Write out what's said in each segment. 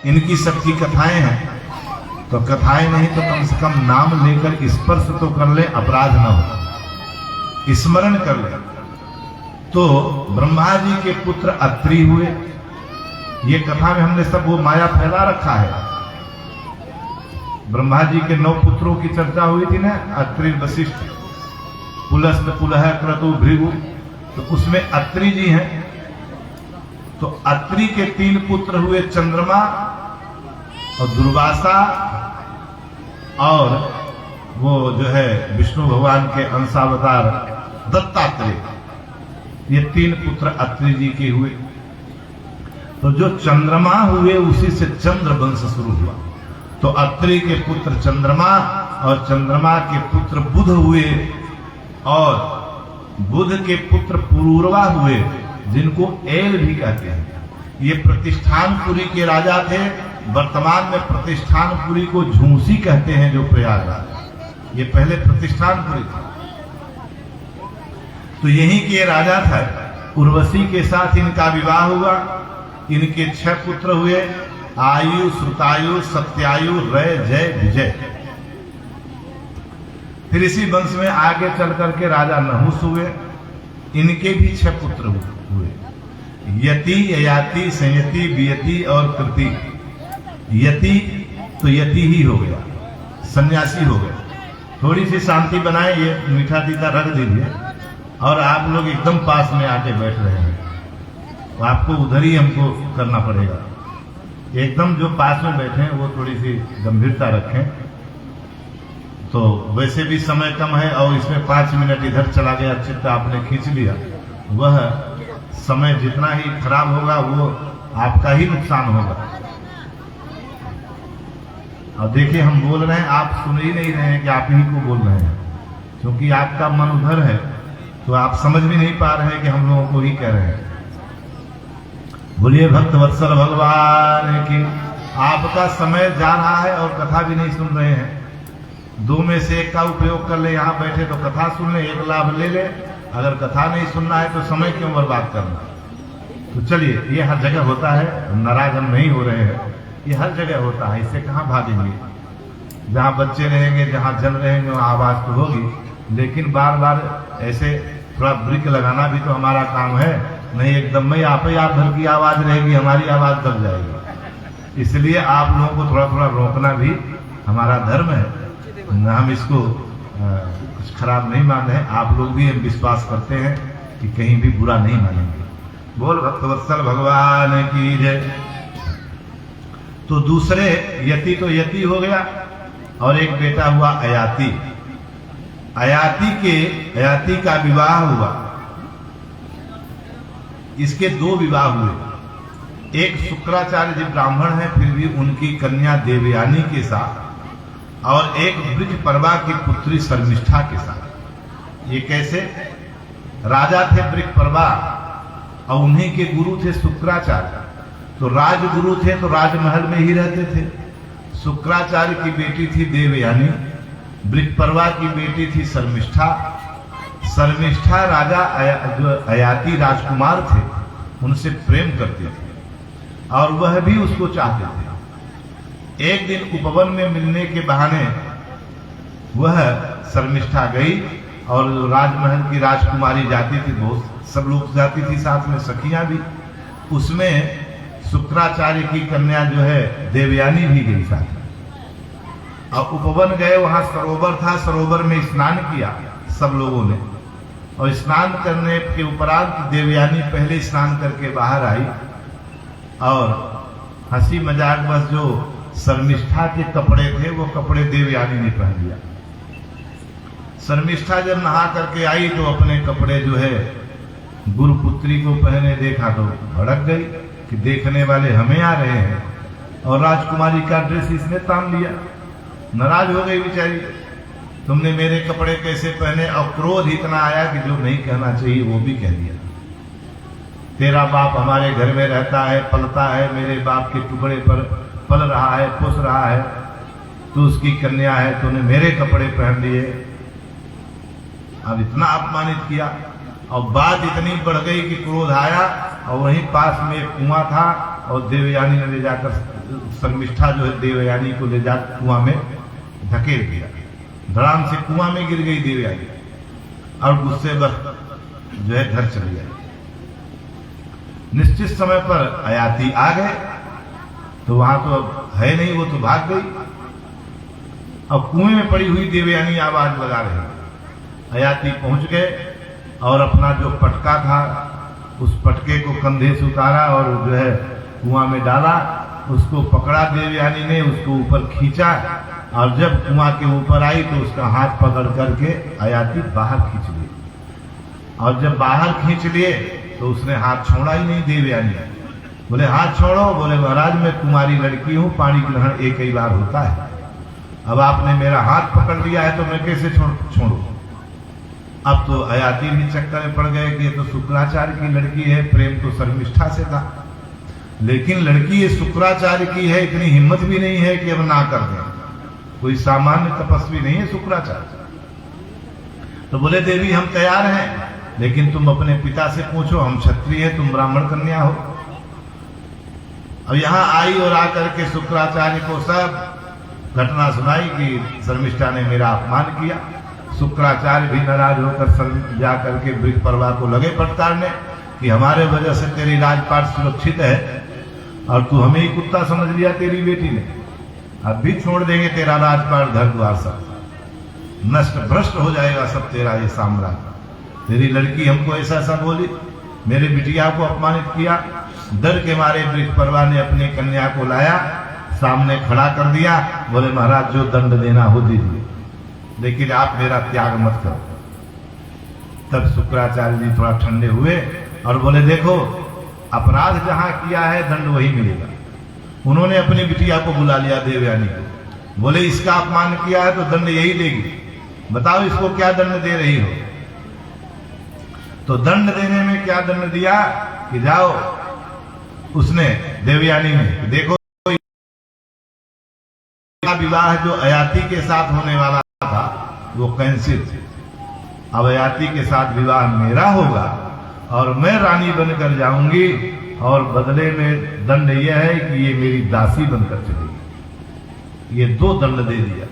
इनकी सबकी कथाएं हैं, तो कथाएं नहीं तो कम से कम नाम लेकर स्पर्श तो कर ले, अपराध न हो, स्मरण कर ले। तो ब्रह्मा जी के पुत्र अत्रि हुए। ये कथा में हमने सब वो माया फैला रखा है। ब्रह्मा जी के 9 पुत्रों की चर्चा हुई थी ना, अत्रि, वशिष्ठ, पुलस्त, पुलह, क्रतु, भृगु, तो उसमें अत्रि जी हैं। तो अत्रि के 3 पुत्र हुए, चंद्रमा और दुर्वासा और वो जो है विष्णु भगवान के अंशावतार दत्तात्रेय। ये 3 पुत्र अत्रि जी के हुए। तो जो चंद्रमा हुए उसी से चंद्र वंश शुरू हुआ। तो अत्रि के पुत्र चंद्रमा और चंद्रमा के पुत्र बुध हुए और बुध के पुत्र पुरूरवा हुए, जिनको एल भी कहते हैं। ये प्रतिष्ठानपुरी के राजा थे। वर्तमान में प्रतिष्ठानपुरी को झूंसी कहते हैं, जो प्रयागराज। ये पहले प्रतिष्ठानपुरी था। तो यहीं के राजा था। उर्वशी के साथ इनका विवाह हुआ। इनके 6 पुत्र हुए, आयु, श्रुतायु, सत्यायु, रय, जय, विजय। फिर इसी वंश में आगे चल करके राजा नहुस हुए। इनके भी 6 पुत्र हुए, यति, ययाति, संयति, वियति और कृति। यति तो यति ही हो गया, सन्यासी हो गया। थोड़ी सी शांति बनाए, ये मीठा तीता रख दीजिए। और आप लोग एकदम पास में आके बैठ रहे हैं, तो आपको उधर ही हमको करना पड़ेगा। एकदम जो पास में बैठे हैं वो थोड़ी सी गंभीरता रखें। तो वैसे भी समय कम है और इसमें 5 मिनट इधर चला गया, चित्त आपने खींच लिया, वह समय जितना ही खराब होगा वो आपका ही नुकसान होगा। और देखिए हम बोल रहे हैं, आप सुन ही नहीं रहे हैं कि आप ही को बोल रहे हैं, क्योंकि आपका मन उधर है, तो आप समझ भी नहीं पा रहे हैं कि हम लोगों को ही कह रहे हैं। बोलिए भक्त वत्सल भगवान की। आपका समय जा रहा है और कथा भी नहीं सुन रहे हैं। 2 में से 1 का उपयोग कर ले। यहाँ बैठे तो कथा सुन ले, 1 लाभ ले ले। अगर कथा नहीं सुनना है तो समय क्यों बर्बाद करना। तो चलिए, ये हर जगह होता है, नाराज हम नहीं हो रहे हैं, ये हर जगह होता है, इससे कहाँ भागेंगे। जहाँ बच्चे रहेंगे, जहाँ जन रहेंगे, वहाँ आवाज तो होगी, लेकिन बार बार ऐसे थोड़ा ब्रेक लगाना भी तो हमारा काम है। नहीं एकदम में आप ही आप भर की आवाज रहेगी, हमारी आवाज दब जाएगी। इसलिए आप लोगों को थोड़ा थोड़ा रोकना भी हमारा धर्म है। हम इसको कुछ खराब नहीं मान रहे हैं। आप लोग भी हम विश्वास करते हैं कि कहीं भी बुरा नहीं मानेंगे। बोल भक्तवत्सल भगवान की जय। तो दूसरे यति तो यति हो गया और एक बेटा हुआ अयाति। अयाति का विवाह हुआ। इसके 2 विवाह हुए। एक शुक्राचार्य जी ब्राह्मण हैं, फिर भी उनकी कन्या देवयानी के साथ, और एक वृषपर्वा की पुत्री शर्मिष्ठा के साथ। ये कैसे? राजा थे वृषपर्वा और उन्हीं के गुरु थे शुक्राचार्य। तो राजगुरु थे तो राजमहल में ही रहते थे। शुक्राचार्य की बेटी थी देवयानी, वृषपर्वा की बेटी थी शर्मिष्ठा। शर्मिष्ठा राजा जो अयाति राजकुमार थे उनसे प्रेम करते थे और वह भी उसको चाहते थे। एक दिन उपवन में मिलने के बहाने वह शर्मिष्ठा गई और राजमहल की राजकुमारी जाती थी, बहुत सब लोग जाती थी, साथ में सखियां भी। उसमें शुक्राचार्य की कन्या जो है देवयानी भी गई साथ में। और उपवन गए, वहां सरोवर था, सरोवर में स्नान किया सब लोगों ने। और स्नान करने के उपरांत देवयानी पहले स्नान करके बाहर आई और हंसी मजाक बस जो शर्मिष्ठा के कपड़े थे वो कपड़े देवयानी ने पहन लिया। शर्मिष्ठा जब नहा करके आई तो अपने कपड़े जो है गुरुपुत्री को पहने देखा तो भड़क गई कि देखने वाले हमें आ रहे हैं, और राजकुमारी का ड्रेस इसने तान लिया। नाराज हो गई बेचारी, तुमने मेरे कपड़े कैसे पहने। और क्रोध इतना आया कि जो नहीं कहना चाहिए वो भी कह दिया। तेरा बाप हमारे घर में रहता है, पलता है, मेरे बाप के टुकड़े पर पल रहा है, पोस रहा है, तू उसकी कन्या है, तूने मेरे कपड़े पहन लिए। अब इतना अपमानित किया और बात इतनी बढ़ गई कि क्रोध आया और वहीं पास में एक कुआं था और देवयानी ने ले जाकर शर्मिष्ठा जो है देवयानी को ले जा कुआं में धकेल दिया। धड़ाम से कुआं में गिर गई देवयानी और गुस्से बस जो है घर चली गई। निश्चित समय पर अयाति आ गए तो वहां तो अब है नहीं, वो तो भाग गई। अब कुएं में पड़ी हुई देवयानी आवाज लगा रही। अयाति पहुंच गए और अपना जो पटका था उस पटके को कंधे से उतारा और जो है कुआं में डाला। उसको पकड़ा देवयानी ने, उसको ऊपर खींचा और जब कुआं के ऊपर आई तो उसका हाथ पकड़ करके अयाति बाहर खींच ली। और जब बाहर खींच लिए तो उसने हाथ छोड़ा ही नहीं देवयानी। बोले हाथ छोड़ो। बोले महाराज मैं कुमारी लड़की हूं, पानी ग्रहण एक ही बार होता है, अब आपने मेरा हाथ पकड़ लिया है तो मैं कैसे छोड़ू। अब तो अयाति भी चक्कर में पड़ गए कि ये तो शुक्राचार्य की लड़की है, प्रेम तो शर्मिष्ठा से था, लेकिन लड़की ये शुक्राचार्य की है, इतनी हिम्मत भी नहीं है कि अब ना कर दें। कोई सामान्य तपस्वी नहीं है शुक्राचार्य। तो बोले देवी हम तैयार हैं, लेकिन तुम अपने पिता से पूछो, हम क्षत्रिय हैं, तुम ब्राह्मण कन्या हो। अब यहां आई और आकर के शुक्राचार्य को सब घटना सुनाई कि शर्मिष्ठा ने मेरा अपमान किया। शुक्राचार्य भी नाराज होकर जाकर के बृहस्पति को लगे फटकारने कि हमारे वजह से तेरी राजपाट सुरक्षित है और तू हमें ही कुत्ता समझ लिया तेरी बेटी ने, अब भी छोड़ देंगे तेरा राजपाट घर द्वार सब, नष्ट भ्रष्ट हो जाएगा सब तेरा ये साम्राज्य। तेरी लड़की हमको ऐसा ऐसा बोली, मेरे बिटिया को अपमानित किया। डर के मारे बृहस्पति ने अपनी कन्या को लाया, सामने खड़ा कर दिया। बोले महाराज जो दंड देना हो दीजिए, लेकिन आप मेरा त्याग मत करो। तब शुक्राचार्य जी थोड़ा ठंडे हुए और बोले देखो अपराध जहां किया है दंड वही मिलेगा। उन्होंने अपनी बिटिया को बुला लिया देवयानी को, बोले इसका अपमान किया है तो दंड यही देगी, बताओ इसको क्या दंड दे रही हो। तो दंड देने में क्या दंड दिया कि जाओ, उसने देवयानी ने देखो विवाह जो अयाति के साथ होने वाला था वो कैंसिल। अब अयाति के साथ विवाह मेरा होगा और मैं रानी बनकर जाऊंगी और बदले में दंड यह है कि ये मेरी दासी बनकर चलेगी। ये दो दंड दे दिया।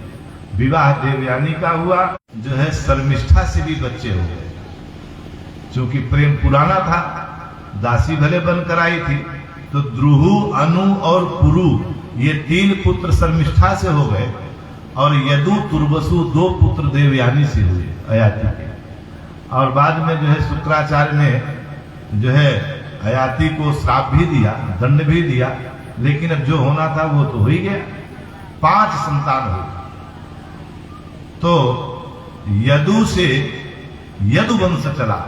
विवाह देवयानी का हुआ, जो है शर्मिष्ठा से भी बच्चे हो गए, क्योंकि प्रेम पुराना था। दासी भले बनकर आई थी तो द्रुहु, अनु और पुरु ये 3 पुत्र शर्मिष्ठा से हो गए और यदु, तुर्वसु 2 पुत्र देवयानी से हुए अयाति के। और बाद में जो है शुक्राचार्य ने जो है अयाति को श्राप भी दिया, दंड भी दिया, लेकिन अब जो होना था वो तो हो ही गया। 5 संतान हुए। तो यदु से यदु वंश चला।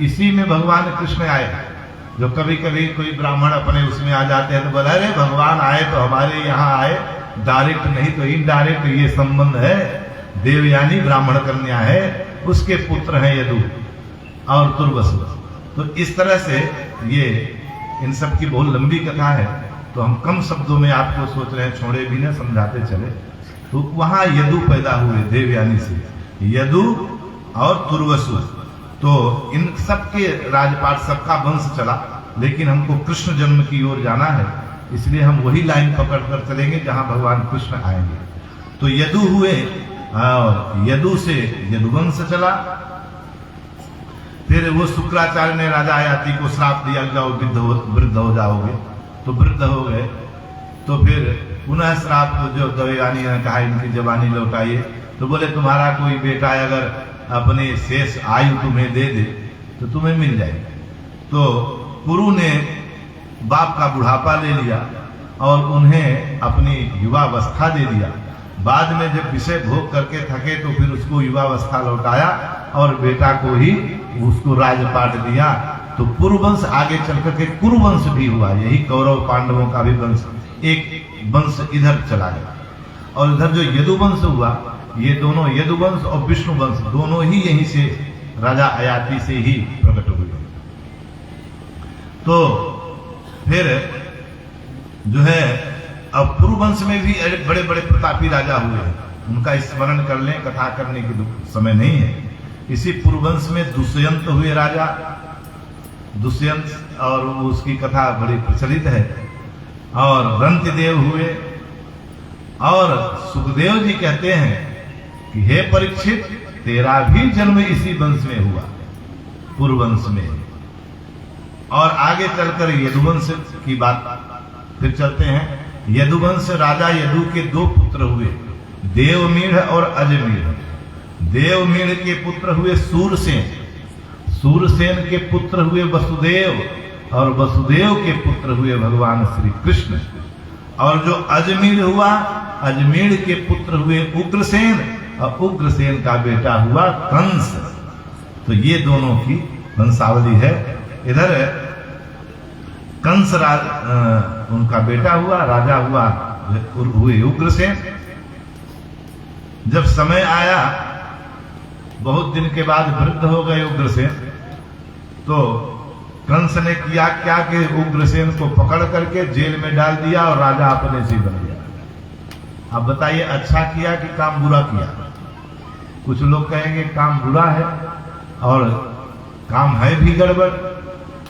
इसी में भगवान कृष्ण आए। जो कभी कभी कोई ब्राह्मण अपने उसमें आ जाते हैं तो बोला अरे भगवान आए तो हमारे यहाँ आए, डायरेक्ट नहीं तो इनडायरेक्ट ये संबंध है। देवयानी ब्राह्मण कन्या है, उसके पुत्र हैं यदु और तुर्वसु। तो इस तरह से ये इन सब की बहुत लंबी कथा है, तो हम कम शब्दों में आपको सोच रहे हैं, छोड़े भी ना, समझाते चले। तो वहां यदु पैदा हुए देवयानी से, यदु और तुर्वसु। तो इन सबके राजपाट सबका वंश चला, लेकिन हमको कृष्ण जन्म की ओर जाना है, इसलिए हम वही लाइन पकड़ कर चलेंगे जहां भगवान कृष्ण आएंगे। तो यदु हुए और यदु से यदुवंश चला। फिर वो शुक्राचार्य ने राजा अयाति को श्राप दिया, जाओ वृद्ध हो जाओगे। तो वृद्ध हो गए तो फिर पुनः श्राप जो देवयानी ने कहा इनकी जवानी लौटाइए। तो बोले तुम्हारा कोई बेटा अगर अपने शेष आयु तुम्हें दे दे तो तुम्हें मिल जाएगी। तो पुरु ने बाप का बुढ़ापा ले लिया और उन्हें अपनी युवावस्था दे दिया। बाद में जब विषय भोग करके थके तो फिर उसको युवावस्था लौटाया और बेटा को ही उसको राजपाट दिया। तो कुरुवंश आगे चल करके कुरुवंश भी हुआ। यही कौरव पांडवों का भी वंश, एक वंश इधर चला गया। और इधर जो यदुवंश हुआ, ये दोनों यदुवंश और विष्णु वंश दोनों ही यहीं से राजा अयाति से ही प्रकट हुए। तो फिर जो है अब कुरुवंश में भी बड़े बड़े प्रतापी राजा हुए हैं, उनका स्मरण कर लें, कथा करने की समय नहीं है। इसी कुरुवंश में दुष्यंत हुए राजा, दुष्यंत, और उसकी कथा बड़ी प्रचलित है। और रंतिदेव हुए। और सुखदेव जी कहते हैं कि हे परीक्षित, तेरा भी जन्म इसी वंश में हुआ, पुरवंश में। और आगे चलकर यदुवंश की बात फिर चलते हैं। यदुवंश राजा यदु के 2 पुत्र हुए, देवमीढ़ और अजमीढ़। देवमीढ़ के पुत्र हुए सूरसेन, सूरसेन के पुत्र हुए वसुदेव, और वसुदेव के पुत्र हुए भगवान श्री कृष्ण। और जो अजमीढ़ हुआ, अजमीढ़ के पुत्र हुए उग्रसेन, और उग्रसेन का बेटा हुआ कंस। तो ये दोनों की वंशावली है। इधर कंस उनका बेटा हुआ, राजा हुआ हुए उग्रसेन। जब समय आया, बहुत दिन के बाद वृद्ध हो गए उग्रसेन, तो कंस ने किया क्या कि उग्रसेन को पकड़ करके जेल में डाल दिया और राजा अपने से बन गया। अब बताइए, अच्छा किया कि काम बुरा किया? कुछ लोग कहेंगे काम बुरा है और काम है भी गड़बड़,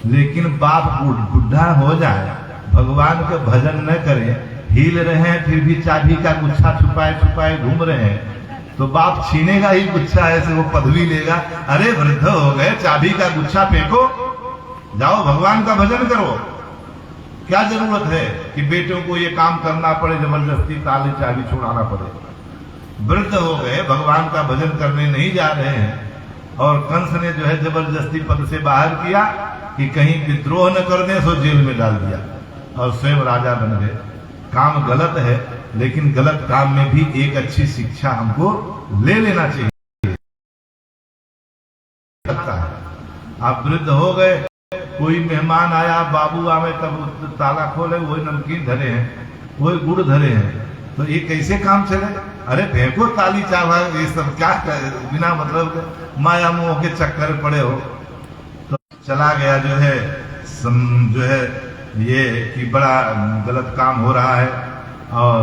लेकिन बाप बुढ़ा हो जाए, भगवान के भजन न करे, हिल रहे हैं फिर भी चाबी का गुच्छा छुपाए छुपाए घूम रहे हैं, तो बाप छीनेगा ही गुच्छा, ऐसे वो पदवी लेगा। अरे वृद्ध हो गए, चाबी का गुच्छा फेंको, जाओ भगवान का भजन करो। क्या जरूरत है कि बेटों को ये काम करना पड़े, जबरदस्ती ताली चाबी छुड़ाना पड़े? वृद्ध हो गए, भगवान का भजन करने नहीं जा रहे हैं, और कंस ने जो है जबरदस्ती पद से बाहर किया कि कहीं विद्रोह न कर दे, सो जेल में डाल दिया और स्वयं राजा बन गए। काम गलत है, लेकिन गलत काम में भी एक अच्छी शिक्षा हमको ले लेना चाहिए। आप वृद्ध हो गए, कोई मेहमान आया, बाबू आवे, तब ताला खोले, वही नमकीन धरे हैं, वही गुड़ धरे हैं, तो ये कैसे काम चले? अरे फेंको ताली चावा, ये सब क्या बिना मतलब के माया मोह के चक्कर पड़े हो। तो चला गया जो है ये कि बड़ा गलत काम हो रहा है और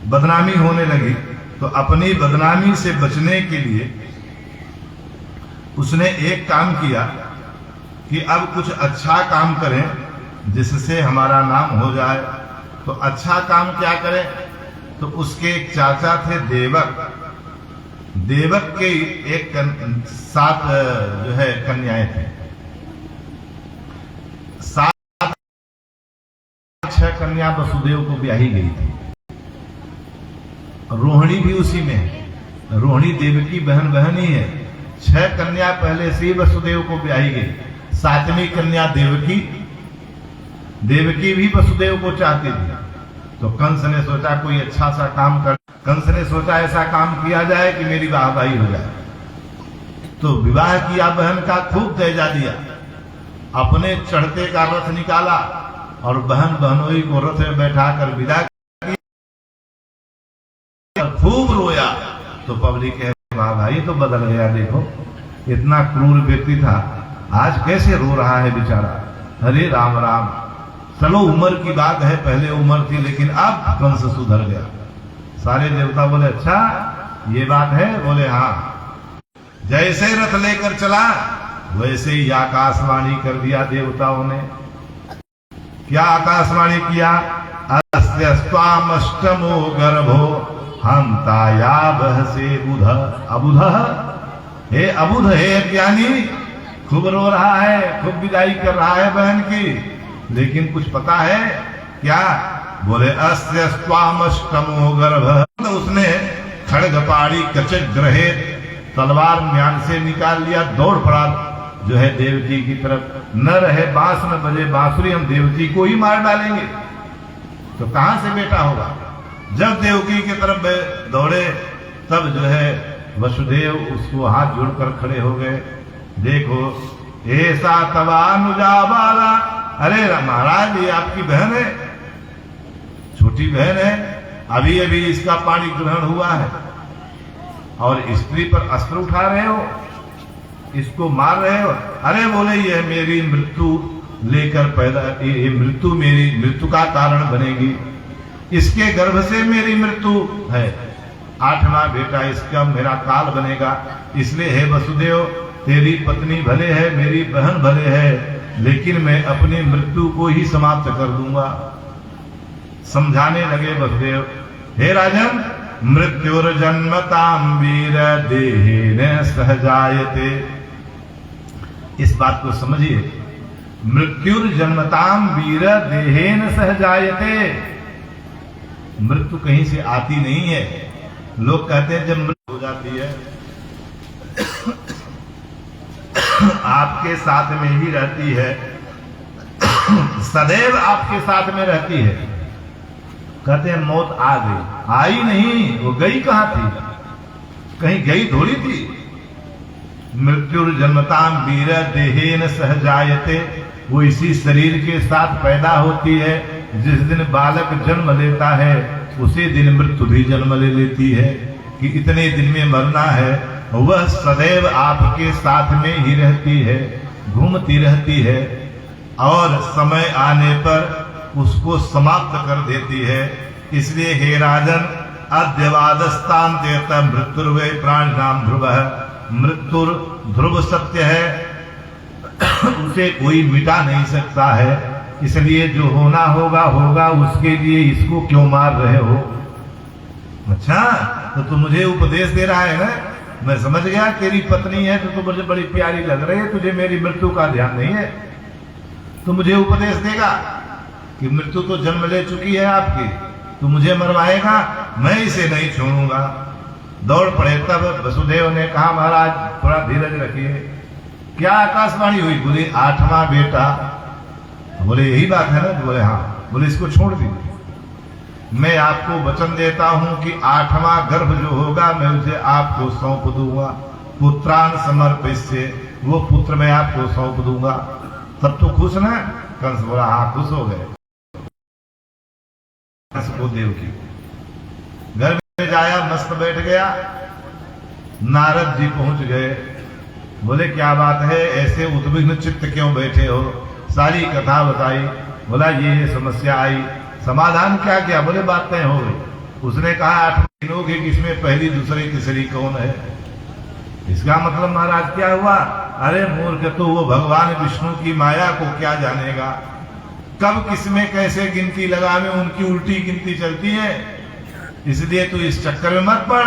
बदनामी होने लगी। तो अपनी बदनामी से बचने के लिए उसने एक काम किया कि अब कुछ अच्छा काम करें जिससे हमारा नाम हो जाए। तो अच्छा काम क्या करें? तो उसके एक चाचा थे देवक, देवक के एक 7 जो है कन्याएं थी, 6 कन्या वसुदेव को ब्याही गई थी। रोहिणी भी उसी में है, रोहिणी देवकी बहन ही है। 6 कन्या पहले से ही वसुदेव को ब्याही गई, 7वीं कन्या देवकी भी वसुदेव को चाहती थी। तो कंस ने सोचा कोई अच्छा सा काम कर, कंस ने सोचा ऐसा काम किया जाए कि मेरी वाहवाही हो जाए। तो विवाह किया, बहन का खूब दहेजा दिया, अपने चढ़ते का रथ निकाला और बहन बहनोई को रथ में बैठा कर विदा किया, खूब रोया। तो पब्लिक है, वाह भाई तो बदल गया, देखो इतना क्रूर व्यक्ति था, आज कैसे रो रहा है बेचारा। हरे राम राम। चलो उम्र की बात है, पहले उम्र थी, लेकिन अब कंस सुधर गया। सारे देवता बोले अच्छा ये बात है? बोले हाँ। जैसे रथ लेकर चला वैसे ही आकाशवाणी कर दिया देवताओं ने। क्या आकाशवाणी किया? अस्य स्वामष्टमो गर्भो हंतायावह से बुध अबुध। हे अबुध, हे अज्ञानी, खूब रो रहा है, खूब विदाई कर रहा है बहन की, लेकिन कुछ पता है क्या? बोले अस्य स्वामष्टमो गर्भ। तो उसने खड्ग पाड़ी कचक ग्रहे, तलवार म्यान से निकाल लिया, दौड़ पड़ा जो है देवकी की तरफ। न रहे बांस न बजे बांसुरी, हम देवकी को ही मार डालेंगे। तो कहां से बेटा होगा? जब देवकी की तरफ दौड़े तब जो है वसुदेव उसको हाथ जोड़कर खड़े हो गए। देखो ऐसा तवानुजा वाला, अरे महाराज ये आपकी बहन है, छोटी बहन है, अभी अभी इसका पाणी ग्रहण हुआ है और स्त्री पर अस्त्र उठा रहे हो, इसको मार रहे हो। अरे बोले ये मेरी मृत्यु लेकर पैदा, ये मृत्यु मेरी मृत्यु का कारण बनेगी, इसके गर्भ से मेरी मृत्यु है, 8वां बेटा इसका मेरा काल बनेगा। इसलिए हे वसुदेव, तेरी पत्नी भले है, मेरी बहन भले है, लेकिन मैं अपनी मृत्यु को ही समाप्त कर दूंगा। समझाने लगे वसुदेव, हे राजन, मृत्युर्जन्मतां वीर देहेन सहजायते। इस बात को समझिए, मृत्युर्जन्मतां वीर देहेन सहजायते। मृत्यु कहीं से आती नहीं है। लोग कहते हैं जब मृत्यु हो जाती है आपके साथ में ही रहती है, सदैव आपके साथ में रहती है। कहते हैं मौत आ गई, आई नहीं, वो गई कहां थी? कहीं गई थोड़ी थी। मृत्युर्जन्मतां वीर देहेन सहजायते, वो इसी शरीर के साथ पैदा होती है। जिस दिन बालक जन्म लेता है उसी दिन मृत्यु भी जन्म ले लेती है कि इतने दिन में मरना है। वह सदैव आपके साथ में ही रहती है, घूमती रहती है और समय आने पर उसको समाप्त कर देती है। इसलिए हे राजन, अद्यवादस्तान्त्यत मृत्युर्वै प्राणिनां ध्रुवः। मृत्यु ध्रुव सत्य है, उसे कोई मिटा नहीं सकता है। इसलिए जो होना होगा होगा, उसके लिए इसको क्यों मार रहे हो? अच्छा, तो तू मुझे उपदेश दे रहा है ना? मैं समझ गया तेरी पत्नी है तो तू मुझे बड़ी प्यारी लग रही है, तुझे मेरी मृत्यु का ध्यान नहीं है। तो मुझे उपदेश देगा कि मृत्यु तो जन्म ले चुकी है आपकी, तू मुझे मरवाएगा, मैं इसे नहीं छोड़ूंगा। दौड़ पड़े। तब वसुदेव ने कहा, महाराज थोड़ा धीरज रखिए। क्या आकाशवाणी हुई? बोले 8वां बेटा। बोले यही बात है ना? बोले हाँ। बोले इसको छोड़ दीजिए, मैं आपको वचन देता हूं कि 8वां गर्भ जो होगा मैं उसे आपको सौंप दूंगा। पुत्रान समर्पिष्ये, वो पुत्र मैं आपको सौंप दूंगा। तब तो खुश ना? कंस बोला हाँ, खुश हो गए। को देव की घर में जाया, मस्त बैठ गया। नारद जी पहुंच गए। बोले क्या बात है, ऐसे उद्विग्न चित्त क्यों बैठे हो? सारी कथा बताई। बोला ये समस्या आई, समाधान क्या किया? बोले बात तय हो गई। उसने कहा 8 दिनों की, किसमें पहली दूसरी तीसरी कौन है? इसका मतलब महाराज क्या हुआ? अरे मूर्ख, तो वो भगवान विष्णु की माया को क्या जानेगा? कब किसमें कैसे गिनती लगा में उनकी उल्टी गिनती चलती है। इसलिए तू इस चक्कर में मत पड़।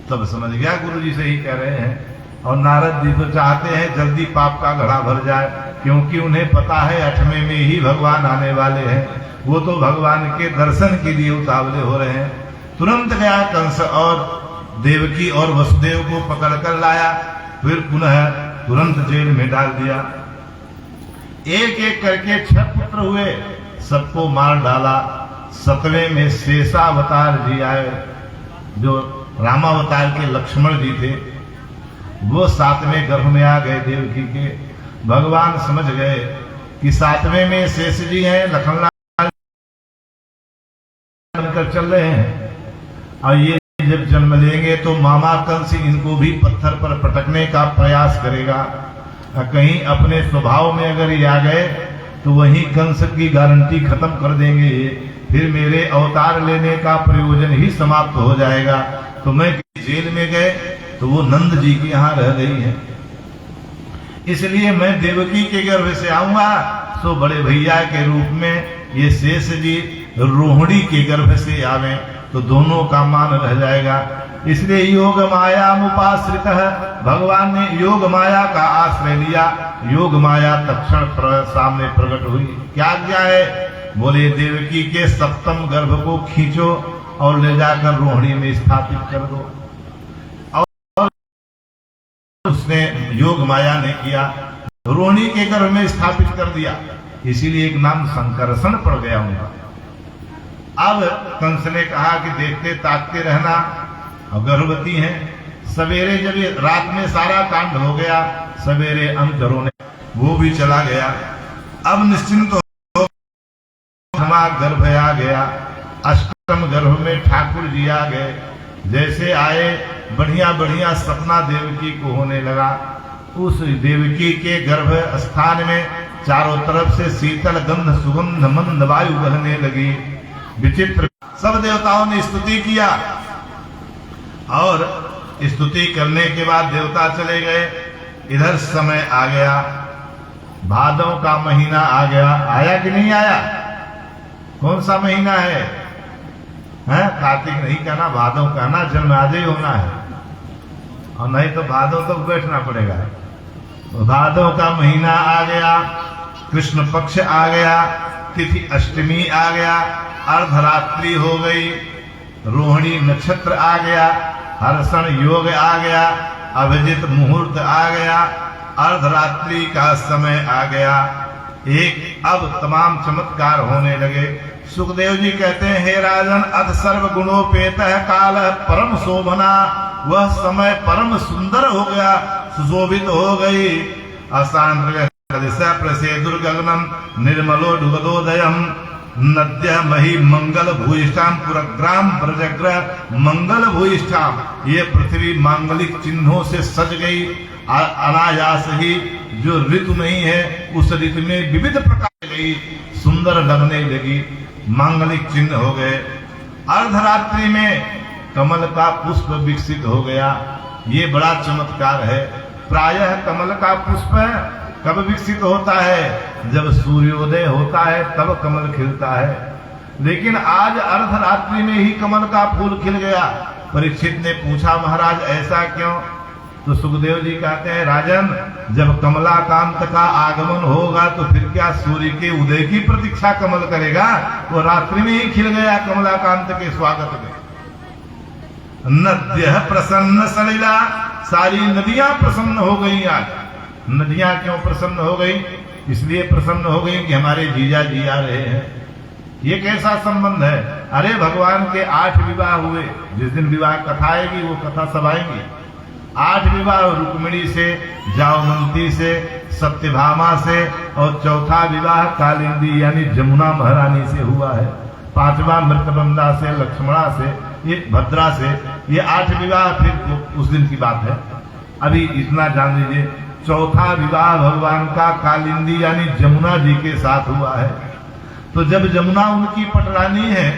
तब समझ गया गुरु जी सही कह रहे हैं। और नारद जी तो चाहते हैं जल्दी पाप का घड़ा भर जाए, क्योंकि उन्हें पता है 8वें में ही भगवान आने वाले हैं। वो तो भगवान के दर्शन के लिए उतावले हो रहे हैं। तुरंत गया कंस और देवकी और वसुदेव को पकड़ कर लाया, फिर पुनः तुरंत जेल में डाल दिया। एक एक करके 6 पुत्र हुए, सबको मार डाला। 7वें में शेषावतार जी आए, जो रामावतार के लक्ष्मण जी थे। वो 7वें गर्भ में आ गए देवकी के। भगवान समझ गए कि 7वें में शेष जी हैं, लखनलाल बनकर चल रहे हैं, और ये जब जन्म लेंगे तो मामा कंस इनको भी पत्थर पर पटकने का प्रयास करेगा। कहीं अपने स्वभाव में अगर ये आ गए तो वही कंस की गारंटी खत्म कर देंगे। फिर मेरे अवतार लेने का प्रयोजन ही समाप्त हो जाएगा। तो मैं जेल में गए तो वो नंद जी के यहाँ रह गई है, इसलिए मैं देवकी के गर्भ से आऊंगा। सो बड़े भैया के रूप में ये शेष जी रोहिणी के गर्भ से आवे तो दोनों का मान रह जाएगा। इसलिए योग माया मुपाश्रित है, भगवान ने योग माया का आश्रय लिया। योग माया तत्क्षण सामने प्रकट हुई। क्या क्या है? बोले देवकी के 7म गर्भ को खींचो और ले जाकर रोहिणी में स्थापित कर दो। और उसने योग माया ने किया, रोहिणी के गर्भ में स्थापित कर दिया। इसीलिए एक नाम संकर्षण पड़ गया उनका। अब कंस ने कहा कि देखते ताकते रहना, और गर्भवती हैं। सवेरे जब ये रात में सारा कांड हो गया, सवेरे अंत रोने वो भी चला गया। अब निश्चिंत हो, 8वां गर्भ आ गया। 8म गर्भ में ठाकुर जी आ गए। जैसे आए बढ़िया बढ़िया सपना देवकी को होने लगा। उस देवकी के गर्भ स्थान में चारों तरफ से शीतल गंध सुगंध मंद वायु बहने लगी। विचित्र सब देवताओं ने स्तुति किया, और स्तुति करने के बाद देवता चले गए। इधर समय आ गया, भादों का महीना आ गया, आया कि नहीं आया? कौन सा महीना है? कार्तिक नहीं कहना, भादों कहना, जन्म आज ही होना है, और नहीं तो भादों तक बैठना पड़ेगा। भादों का महीना आ गया, कृष्ण पक्ष आ गया, तिथि अष्टमी आ गया, अर्धरात्रि हो गई, रोहिणी नक्षत्र आ गया, हर्षण योग आ गया, अभिजित मुहूर्त आ गया, अर्धरात्रि का समय आ गया। एक अब तमाम चमत्कार होने लगे। सुखदेव जी कहते हैं, हे राजन, अथ सर्व गुणोपेत है काल परम शोभना, वह समय परम सुंदर हो गया, सुशोभित हो गई। अशांत प्रसेदुर्गगनम निर्मलो डुगदोदयम नद्य मही मंगल भूयिष्ठाम पुरग्राम ब्रजग्रह मंगल भूयिष्ठाम। ये पृथ्वी मांगलिक चिन्हों से सज गई, अनायास ही। जो ऋतु नहीं है उस ऋतु में विविध प्रकार गई, सुंदर लगने लगी, मांगलिक चिन्ह हो गए। अर्धरात्रि में कमल का पुष्प विकसित हो गया, ये बड़ा चमत्कार है। प्रायः कमल का पुष्प कब विकसित होता है? जब सूर्योदय होता है तब कमल खिलता है, लेकिन आज अर्धरात्रि में ही कमल का फूल खिल गया। परीक्षित ने पूछा, महाराज ऐसा क्यों? तो सुखदेव जी कहते हैं, राजन, जब कमलाकांत का आगमन होगा तो फिर क्या सूर्य के उदय की प्रतीक्षा कमल करेगा? वो रात्रि में ही खिल गया कमलाकांत के स्वागत में। नद्य प्रसन्न सलिला, सारी नदियां प्रसन्न हो गई। आज नदियां क्यों प्रसन्न हो गई? इसलिए प्रसन्न हो गई कि हमारे जीजा जी आ रहे हैं। ये कैसा संबंध है? अरे भगवान के 8 विवाह हुए, जिस दिन विवाह कथा आएगी वो कथा सब आएंगी। 8 विवाह रुक्मिणी से, जावमंती से, सत्यभामा से, और चौथा विवाह कालिंदी यानी जमुना महारानी से हुआ है। 5वां मृतबंदा से, लक्ष्मणा से, ये भद्रा से। ये 8 विवाह फिर उस दिन की बात है। अभी इतना जान लीजिए, चौथा विवाह भगवान का कालिंदी यानी जमुना जी के साथ हुआ है। तो जब जमुना उनकी पटरानी है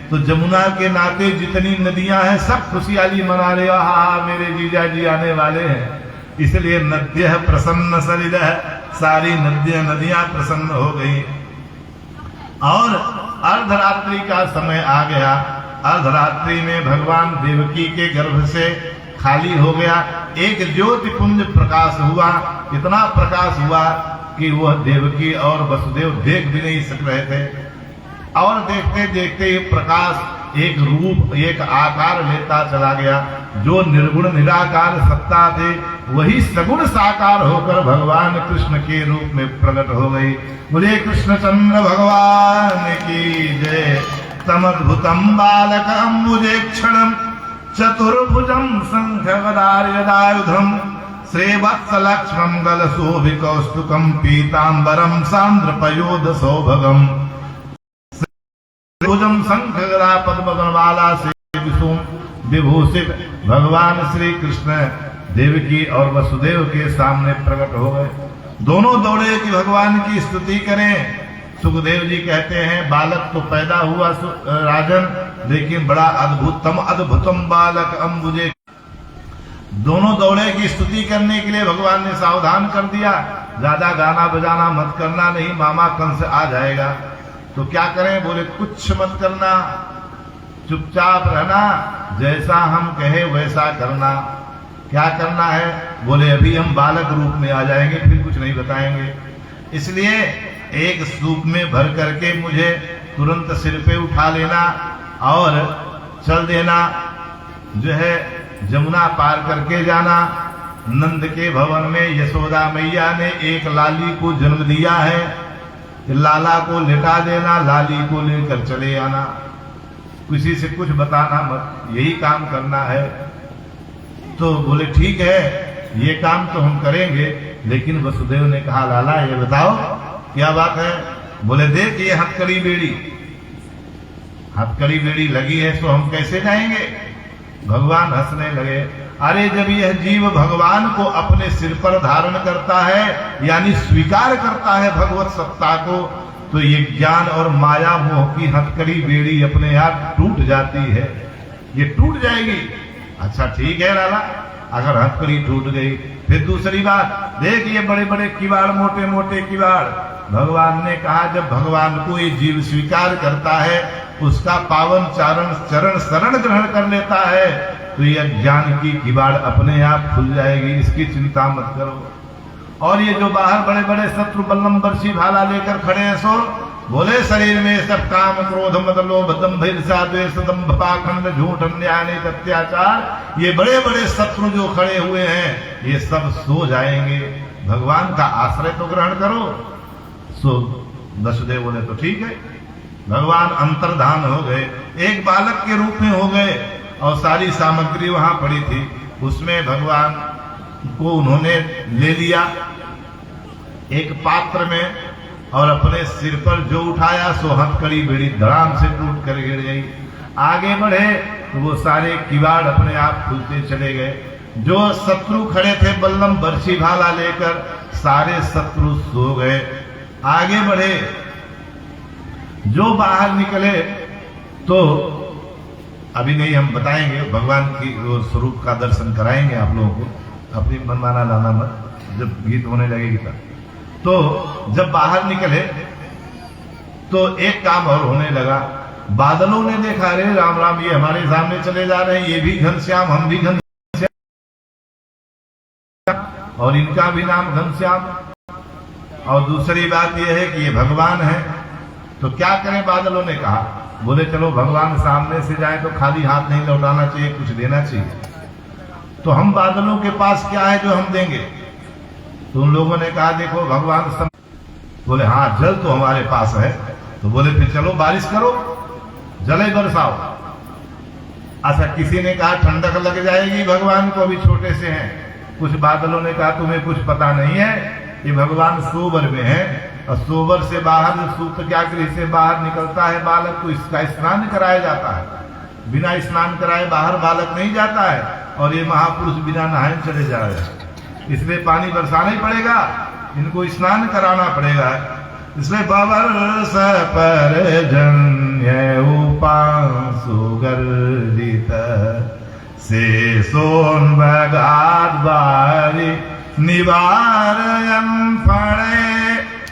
तो जमुना के नाते जितनी नदियां हैं सब खुशहाली मना रहे, हा मेरे जीजा जी आने वाले हैं। इसलिए नद्य प्रसन्न सलिल है, सारी नदियां प्रसन्न हो गई। और अर्धरात्रि का समय आ गया। अर्धरात्रि में भगवान देवकी के गर्भ से खाली हो गया, एक ज्योति पुंज प्रकाश हुआ। इतना प्रकाश हुआ कि वह देवकी और वसुदेव देख भी नहीं सक रहे थे। और देखते देखते ये प्रकाश एक रूप, एक आकार लेता चला गया। जो निर्गुण निराकार सत्ता थे वही सगुण साकार होकर भगवान कृष्ण के रूप में प्रकट हो गई। बोले कृष्णचंद्र भगवान की जय। तमद्भुतम बालक अम्बुजेक्षणम चतुर्भुजम शंखगदायुधम श्रीवत्सलक्ष्मं गलशोभिकौस्तुकं पीतांबरम सांद्रपयोध सौभगम भुजम शंखगदा पद्मवाला से विभूषित भगवान श्री कृष्ण देवकी और वसुदेव के सामने प्रकट हो गए। दोनों दौड़े कि भगवान की स्तुति करें। सुखदेव जी कहते हैं, बालक तो पैदा हुआ राजन, लेकिन बड़ा अद्भुतम बालक अम्बुजे। दोनों दौड़े की स्तुति करने के लिए भगवान ने सावधान कर दिया, ज्यादा गाना बजाना मत करना, नहीं मामा कंस आ जाएगा। तो क्या करें? बोले कुछ मत करना, चुपचाप रहना, जैसा हम कहे वैसा करना। क्या करना है? बोले अभी हम बालक रूप में आ जाएंगे, फिर कुछ नहीं बताएंगे। इसलिए एक सूप में भर करके मुझे तुरंत सिर पे उठा लेना और चल देना, जो है जमुना पार करके जाना। नंद के भवन में यशोदा मैया ने एक लाली को जन्म दिया है, लाला को लेटा देना, लाली को लेकर चले आना, किसी से कुछ बताना मत, यही काम करना है। तो बोले ठीक है, ये काम तो हम करेंगे। लेकिन वसुदेव ने कहा, लाला ये बताओ क्या बात है? बोले देख ये हथकड़ी बेड़ी लगी है, तो हम कैसे जाएंगे? भगवान हंसने लगे। अरे जब यह जीव भगवान को अपने सिर पर धारण करता है, यानी स्वीकार करता है भगवत सत्ता को, तो ये ज्ञान और माया मोह की हथकड़ी बेड़ी अपने आप टूट जाती है, ये टूट जाएगी। अच्छा ठीक है लाला, अगर हथकड़ी टूट गई, फिर दूसरी बात देख ये बड़े बड़े किवाड़, मोटे मोटे किवाड़। भगवान ने कहा जब भगवान को ये जीव स्वीकार करता है, उसका पावन चरण शरण ग्रहण कर लेता है, तो ये अज्ञान की किवाड़ अपने आप खुल जाएगी, इसकी चिंता मत करो। और ये जो बाहर बड़े बड़े शत्रु बल्लम बर्छी भाला लेकर खड़े हैं, सो बोले शरीर में सब काम क्रोध मद लोभ दंभ ईर्ष्या द्वेष दंभ पाखंड झूठ अन्याय अत्याचार, ये बड़े बड़े शत्रु जो खड़े हुए हैं, ये सब सो जाएंगे। भगवान का आश्रय तो ग्रहण करो। सो वसुदेव बोले तो ठीक है। भगवान अंतर्धान हो गए, एक बालक के रूप में हो गए, और सारी सामग्री वहां पड़ी थी, उसमें भगवान को उन्होंने ले लिया एक पात्र में, और अपने सिर पर जो उठाया सो हथकड़ी बेड़ी धड़ाम से टूट कर गिर गई। आगे बढ़े तो वो सारे किवाड़ अपने आप खुलते चले गए। जो शत्रु खड़े थे बल्लम बर्छी भाला लेकर, सारे शत्रु सो गए। आगे बढ़े, जो बाहर निकले तो अभी नहीं, हम बताएंगे भगवान की स्वरूप का दर्शन कराएंगे आप लोगों को, अपनी मनमाना लाना मत, जब गीत होने लगेगी तब। तो जब बाहर निकले तो एक काम और होने लगा। बादलों ने देखा, अरे राम राम, ये हमारे सामने चले जा रहे हैं, ये भी घनश्याम, हम भी घनश्याम, और इनका भी नाम घनश्याम। और दूसरी बात यह है कि ये भगवान है, तो क्या करें? बादलों ने कहा, बोले चलो भगवान सामने से जाए तो खाली हाथ नहीं लौटाना चाहिए, कुछ देना चाहिए। तो हम बादलों के पास क्या है जो हम देंगे? तो उन लोगों ने कहा देखो भगवान बोले हाँ जल तो हमारे पास है। तो बोले फिर चलो बारिश करो, जल ही बरसाओ। अच्छा, किसी ने कहा ठंडक लग जाएगी भगवान को, अभी छोटे से हैं। कुछ बादलों ने कहा तुम्हें कुछ पता नहीं है, ये भगवान सोबर में है, और सोबर से बाहर सूत्र क्या गृह से बाहर निकलता है बालक, तो इसका स्नान कराया जाता है। बिना स्नान कराए बाहर बालक नहीं जाता है, और ये महापुरुष बिना नहाए चले जा रहे हैं, इसलिए पानी बरसाना ही पड़ेगा, इनको स्नान कराना पड़ेगा। इसलिए बवर्ष पर जन्य उपांशु गर्जित से सोन बगात बारी निवारयन फणे।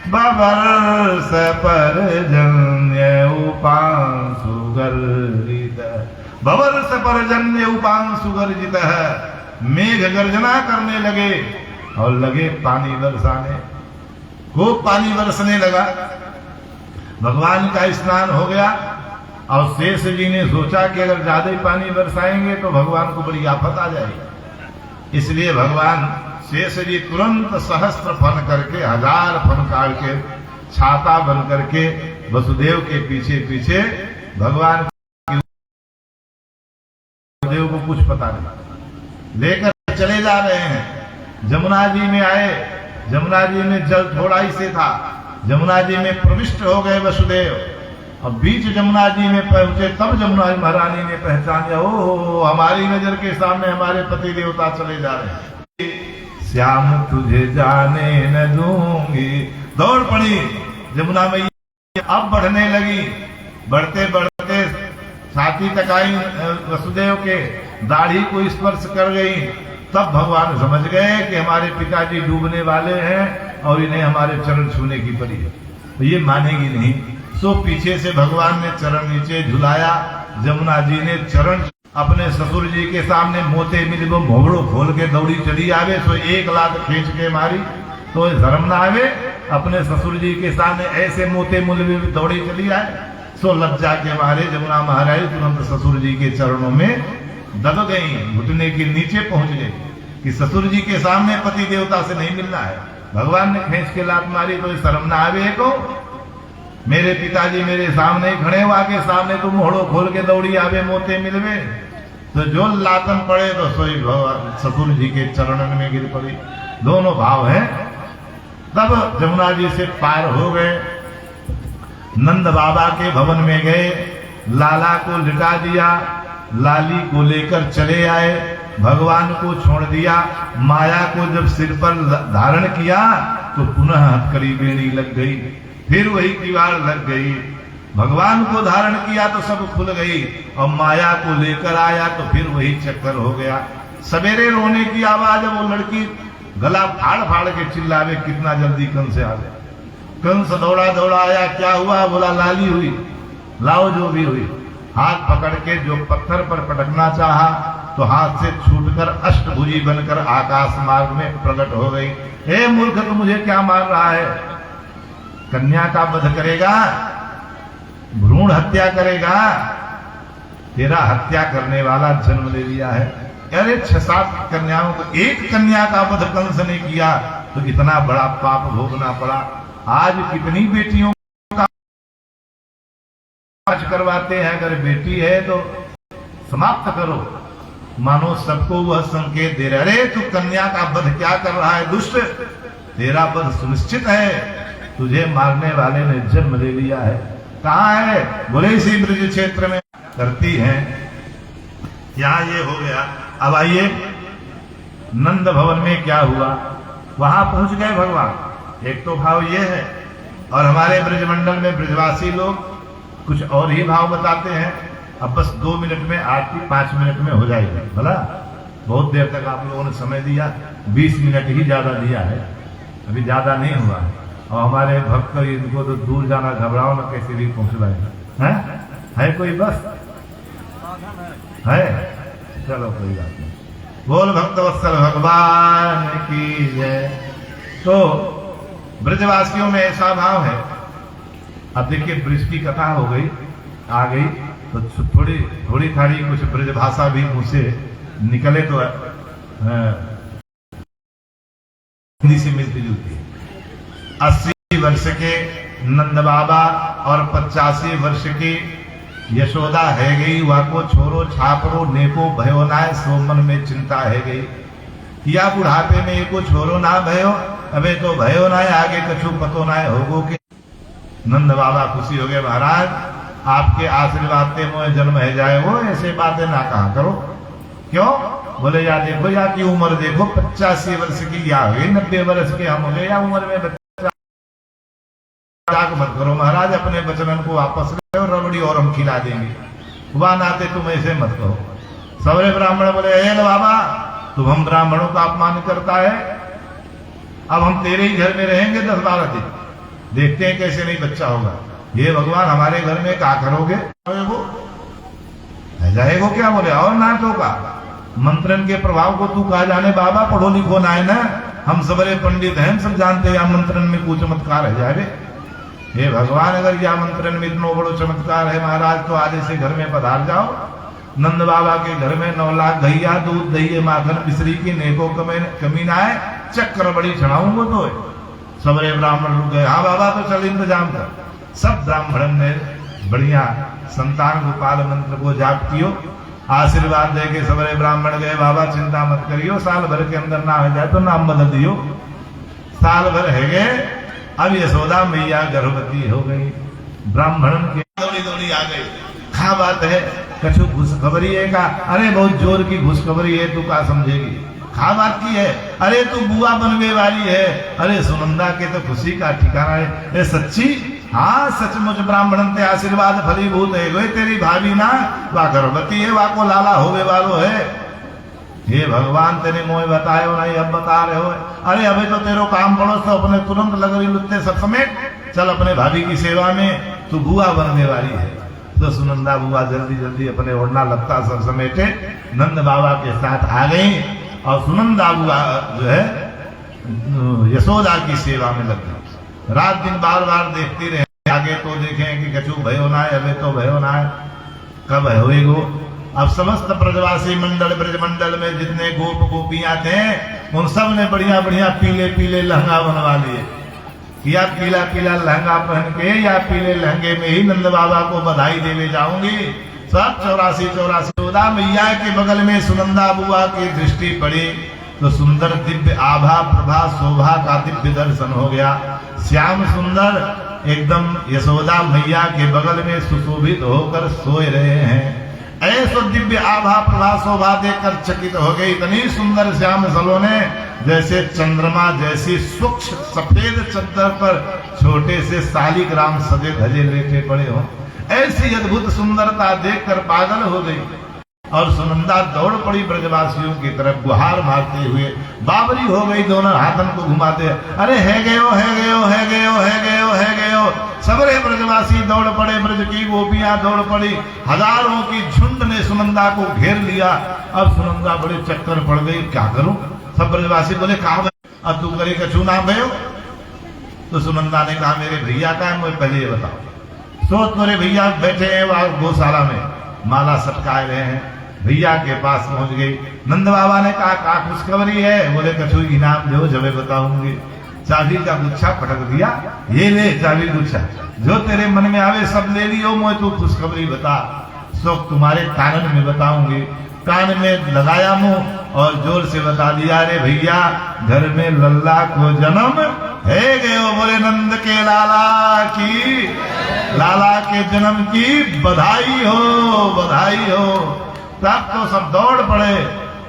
बवर्ष पर जन्य उपांशु गर्जित, बवर्ष पर जन्य उपांशु गर्जित है। मेघ गर्जना करने लगे और लगे पानी बरसाने, खूब पानी बरसने लगा। भगवान का स्नान हो गया, और शेष जी ने सोचा कि अगर ज्यादा ही पानी बरसाएंगे तो भगवान को बड़ी आफत आ जाएगी। इसलिए भगवान शेष जी तुरंत सहस्त्र फन करके, 1000 फन काट के, छाता बन करके वसुदेव के पीछे पीछे, भगवान वसुदेव को कुछ पता नहीं, लेकर चले जा रहे हैं। जमुना जी में आए, जमुना जी में जल थोड़ा ही से था, जमुना जी में प्रविष्ट हो गए वसुदेव। अब बीच जमुना जी में पहुंचे, तब जमुना महारानी ने पहचान लिया, ओ हमारी नजर के सामने हमारे पति देवता चले जा रहे हैं। श्याम तुझे जाने न दूंगी, दौड़ पड़ी जमुना मैया। अब बढ़ने लगी, बढ़ते बढ़ते छाती तक आई वसुदेव के, दाढ़ी को स्पर्श कर गई। तब भगवान समझ गए कि हमारे पिताजी डूबने वाले हैं और इन्हें हमारे चरण छूने की पड़ी है, तो ये मानेगी नहीं। सो पीछे से भगवान ने चरण नीचे झुलाया। जमुना जी ने चरण अपने ससुर जी के सामने मोते मिल वो भोगड़ो खोल के दौड़ी चली आवे, सो 1 लात खींच के मारी तो धर्म ना आवे। अपने ससुर जी के सामने ऐसे मोते मुल में दौड़ी चली आए, सो लज्जा के मारे जमुना महाराज तुरंत ससुर जी के चरणों में दब गई, घुटने के नीचे पहुंच गई कि ससुर जी के सामने पति देवता से नहीं मिलना है। भगवान ने खींच के लात मारी तो शर्म ना आवे को, मेरे पिताजी मेरे सामने खड़े हुआ के सामने तुम मोहड़ो खोल के दौड़ी आवे मोते मिलवे। तो जो लातन पड़े तो सोई भगवान ससुर जी के चरणों में गिर पड़ी। दोनों भाव हैं। तब जमुना जी से पार हो गए, नंद बाबा के भवन में गए, लाला को लिटा दिया, लाली को लेकर चले आए, भगवान को छोड़ दिया। माया को जब सिर पर धारण किया तो पुनः हथकड़ी बेड़ी लग गई, फिर वही किवाड़ लग गई। भगवान को धारण किया तो सब खुल गई, और माया को लेकर आया तो फिर वही चक्कर हो गया। सवेरे रोने की आवाज वो लड़की गला फाड़ फाड़ के चिल्लावे कितना जल्दी कंस आवे। कंस दौड़ा दौड़ा आया, क्या हुआ? बोला लाली हुई, लाओ जो भी हुई। हाथ पकड़ के जो पत्थर पर पटकना चाहा तो हाथ से छूटकर अष्टभुजी बनकर आकाश मार्ग में प्रकट हो गई। हे मूर्ख, तू मुझे क्या मार रहा है? कन्या का वध करेगा, भ्रूण हत्या करेगा, तेरा हत्या करने वाला जन्म ले लिया है। अरे 6-7 कन्याओं को, एक कन्या का वध कंस ने किया तो इतना बड़ा पाप भोगना पड़ा। आज कितनी बेटियों का करवाते हैं, अगर बेटी है तो समाप्त करो। मानो सबको वह संकेत दे रहे, अरे तू कन्या का वध क्या कर रहा है दुष्ट, तेरा वध सुनिश्चित है, तुझे मारने वाले ने जन्म ले लिया है। कहाँ है? बोले इसी ब्रज क्षेत्र में करती हैं। यहाँ ये हो गया। अब आइए नंद भवन में क्या हुआ, वहां पहुंच गए भगवान। एक तो भाव ये है, और हमारे ब्रजमंडल में ब्रजवासी लोग कुछ और ही भाव बताते हैं। अब बस 2 मिनट में आरती 5 मिनट में हो जाएगी। भला बहुत देर तक आप लोगों ने समय दिया, 20 मिनट ही ज्यादा दिया है, अभी ज्यादा नहीं हुआ है। और हमारे भक्त इनको तो दूर जाना, घबराओ ना, कैसे भी पहुंच रहे है कोई बस है? चलो कोई बात नहीं। बोल भक्त वत्सल भगवान की जय। तो ब्रजवासियों में ऐसा भाव है। अब देखिए ब्रज की कथा हो गई, आ गई तो थोड़ी थाड़ी कुछ ब्रज भाषा भी मुंह से निकले तो हिंदी से मिलती जुलती है। 80 वर्ष के नंद बाबा और 85 वर्ष की यशोदा है गई। वाको छोरो छापरो नेको भयो नाय, सो मन में चिंता है गई। किया बुढ़ापे में एको छोरो ना भयो, अबे तो भयो नाय, आगे कछु पतो नाय होगो के। नंद बाबा खुशी हो गए, महाराज आपके आशीर्वाद से मोए जन्म है जाए, वो ऐसे बातें ना कहा करो। क्यों? बोले या देखो, या की उम्र देखो, 85 वर्ष की या हुई, 90 वर्ष के हम हो गए, या उम्र में बच्चा मत करो महाराज, अपने बचन को वापस ले और रबड़ी और हम खिला देंगे। वह नाते तुम ऐसे मत कहो। सवरे ब्राह्मण बोले, हे बाबा तुम हम ब्राह्मणों का अपमान करता है, अब हम तेरे ही घर में रहेंगे 10-12 दिन, देखते हैं कैसे नहीं बच्चा होगा। ये भगवान हमारे घर में क्या करोगे? वो जाएगो क्या? बोले और नाटो का मंत्रन के प्रभाव को तू कहा जाने बाबा, पढ़ो लिखो ना है ना, हम सबरे पंडित हैं, सब जानते हैं मंत्रन में कुछ चमत्कार है जाए। हे भगवान, अगर यह मंत्रन में इतना बड़ो चमत्कार है महाराज, तो आज से घर में पधार जाओ। नंद बाबा के घर में 9 लाख गैया, दूध दही माखन मिश्री की नेको कमी ना है, चक्कर बड़ी चढ़ाऊंगो तो। सबरे ब्राह्मण रुक गए, हाँ बाबा तो चल इंतजाम कर। सब ब्राह्मण ने बढ़िया संतान गोपाल मंत्र को जाप कियो, आशीर्वाद दे के सबरे ब्राह्मण गए, बाबा चिंता मत करियो, साल भर के अंदर ना हो जाए तो नाम बदल दियो। साल भर है गए, अब यशोदा मैया गर्भवती हो गई। ब्राह्मण के दौड़ी दौड़ी आ गई, क्या बात है? कछु घुसखबरी है का? अरे बहुत जोर की घुसखबरी है, तू क्या समझेगी? क्या बात की है? अरे तू बुआ बनने वाली है। अरे सुनंदा के तो खुशी का ठिकाना है। सच्ची? हाँ सचमुच ब्राह्मण ते आशीर्वाद फलीभूत है गए, तेरी भाभी ना वा गर्भवती है, वा को लाला होवे वालो है। हे भगवान तेने मोह बतायो नहीं, अब बता रहे हो। अरे अबे तो तेरो काम पड़ो तो अपने तुरंत लगरी लुत्ते सब समेट चल अपने भाभी की सेवा में, तू बुआ बनने वाली है। तो सुनंदा बुआ जल्दी जल्दी अपने ओढ़ना लगता सब समेटे नंद बाबा के साथ आ गई, और सुनंदा बुआ जो है यशोदा की सेवा में लग गई। रात दिन बार बार देखती रहे, आगे तो देखें कि कछु भयो ना है, अबे तो भयो ना है, कब होएगो। अब समस्त ब्रजवासी मंडल ब्रजमंडल में जितने गोप गोपियां थे, उन सब ने बढ़िया बढ़िया पीले पीले लहंगा बनवा लिए। या पीला पीला लहंगा पहन के या पीले लहंगे में ही नंद बाबा को बधाई देने जाऊंगी। सब 84 यशोदा मैया के बगल में सुनंदा बुआ की दृष्टि पड़ी तो सुंदर दिव्य आभा प्रभा शोभा का दिव्य दर्शन हो गया। श्याम सुंदर एकदम यशोदा मैया के बगल में सुशोभित होकर सोए रहे हैं। ऐसा दिव्य आभा प्रभा शोभा देखकर चकित हो गई। इतनी सुंदर श्याम सलोने जैसे चंद्रमा जैसी सूक्ष्म सफेद चद्दर पर छोटे से शालिग्राम सजे धजे लेटे पड़े हो। ऐसी अद्भुत सुंदरता देखकर पागल हो गई। और सुनंदा दौड़ पड़ी ब्रजवासियों की तरफ गुहार मारते हुए, बाबरी हो गई, दोनों हाथन को घुमाते, अरे है गयो है गयो है गयो है गयो है गयो। सबरे ब्रजवासी दौड़ पड़े, ब्रज की गोपियां दौड़ पड़ी, हजारों की झुंड ने सुनंदा को घेर लिया। अब सुनंदा बड़े चक्कर पड़ गई, क्या करूं? सब ब्रजवासी बोले कहा गए, अब तू करे कछू ना गयो। तो सुनंदा ने कहा मेरे भैया का है, मुझे पहले ये बताओ। सोच मेरे भैया बैठे हैं वहां गौशाला में, माला सटकाए रहे हैं, भैया के पास पहुंच गई। नंद बाबा ने कहा का खुशखबरी है? बोले कछु इनाम दो, जब बताऊंगी। चाबी का गुच्छा पटक दिया, ये ले चाबी गुच्छा, जो तेरे मन में आवे सब ले लियो, मुझे तू खुशखबरी बता। सो तुम्हारे कानन में बताऊंगी। कान में लगाया मुंह और जोर से बता दिया, अरे भैया घर में लल्ला को जन्म है गयो। बोले नंद के लाला की, लाला के जन्म की बधाई हो, बधाई हो। तब तो सब दौड़ पड़े।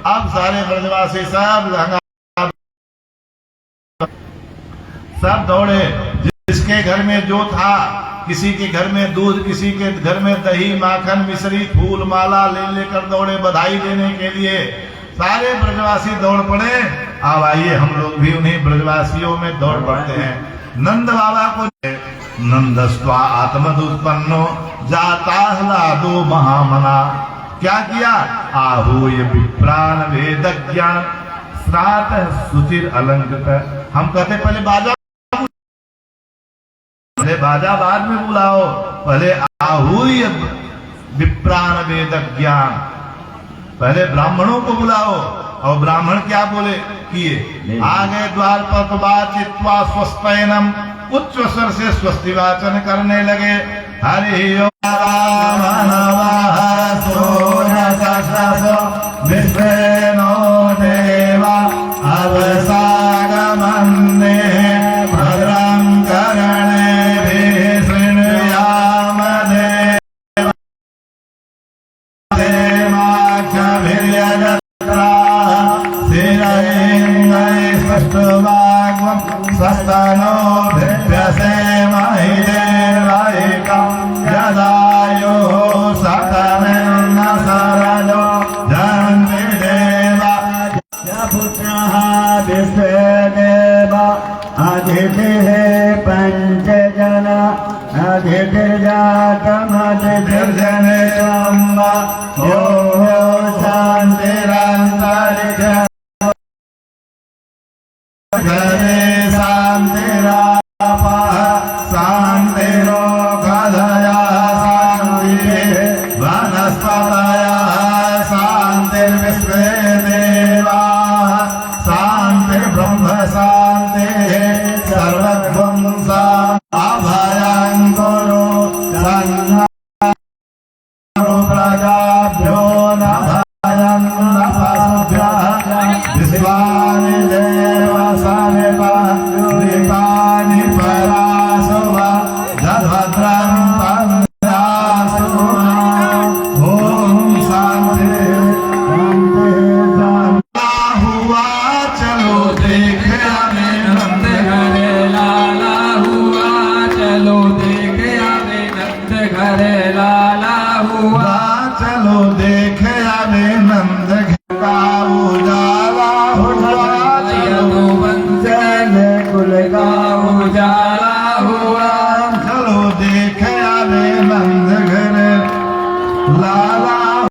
अब सारे ब्रजवासी सब दौड़े, जिसके घर में जो था, किसी के घर में दूध, किसी के घर में दही, माखन, मिश्री, फूल माला लेकर दौड़े बधाई देने के लिए। सारे ब्रजवासी दौड़ पड़े। अब आइए हम लोग भी उन्हीं ब्रजवासियों में दौड़ पड़ते हैं। नंद बाबा को नंदस्वा आत्मदुत्पन्नो जाता दो महामना, क्या किया? आहूय विप्राण वेद ज्ञान श्रात सुचिर अलंकृत। हम कहते पहले बाजा, पहले बाजा बाद में बुलाओ, पहले आहूय विप्राण वेद ज्ञान, पहले ब्राह्मणों को बुलाओ। और ब्राह्मण क्या बोले किए? आगे द्वार पर चित्वा स्वस्पयनम, उच्च स्वर से स्वस्ति वाचन करने लगे। हरि ओम विश्वेनो देवा अवसागमन्ने भद्रं कर्णेभिः शृणुयाम देवाख्यभिर्यजत्राः स्थिरैर्यैः स्पष्टवाग्मं सस्तनो भिद्यसेमहि देवैकं यदायुः सतमेन्न सरलो जन्ति देवा पुत्रः विश्वेदेव अतिथिः पञ्चजन अतिथिर्जातमतिथिर्जनेयम् यो शान्तिरन्तरिक्ष घरे शान्तिरापः शान्तिरोगधयः शान्तिः वनस्पतयः शान्तिर्विश्वे देवाः शान्तिर्ब्रह्म शान्तिः सर्वत्वं शान्तिः अभयं कुरु